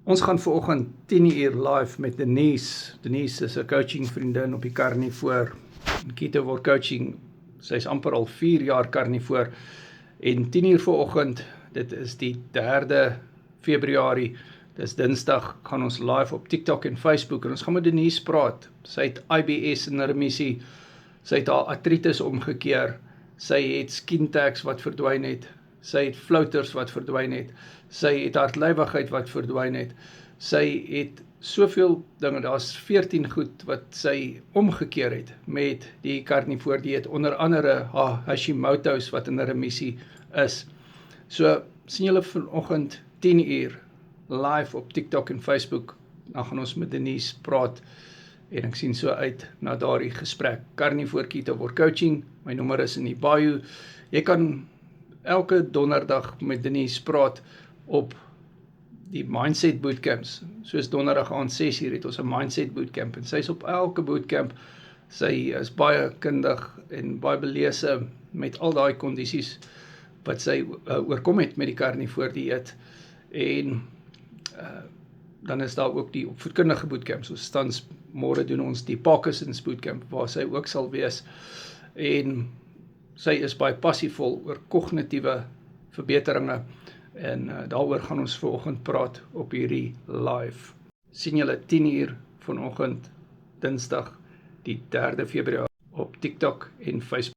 Ons gaan vanoggend 10 uur live met Denise. Denise is 'n coaching vriendin op die Carnivore. Keto word coaching, sy is amper al 4 jaar Carnivore. En 10 uur vanoggend, dit is die 3de Februarie, dis Dinsdag, gaan ons live op TikTok en Facebook en ons gaan met Denise praat. Sy het IBS in remissie, sy het haar artritis omgekeer, sy het skin tags wat verdwyn het, sy het floaters wat verdwyn het, sy het hartlywigheid wat verdwyn het, sy het soveel dinge, daar's 14 goed wat sy omgekeer het met die Carnivore dieet, onder andere haar Hashimoto's wat in remissie is. So, sien julle vanoggend 10 uur live op TikTok en Facebook, dan gaan ons met Denise praat en ek sien so uit na daardie gesprek. Carnivore Keto word coaching, my nommer is in die bio. Jy kan elke donderdag met Denise praat op die Mindset Bootcamps, soos donderdag aand 6 uur het ons 'n Mindset Bootcamp en sy is op elke bootcamp, sy is baie kundig en baie belese met al daai kondisies wat sy oorkom het met die Carnivore dieet en dan is daar ook die opvoedkundige bootcamp, so tans môre doen ons die Parkinson's Bootcamp waar sy ook sal wees en sy is baie passievol oor kognitiewe verbeteringe en daaroor gaan ons vanoggend praat op hierdie live. Sien julle 10 uur vanoggend Dinsdag die 3de Februarie op TikTok en Facebook.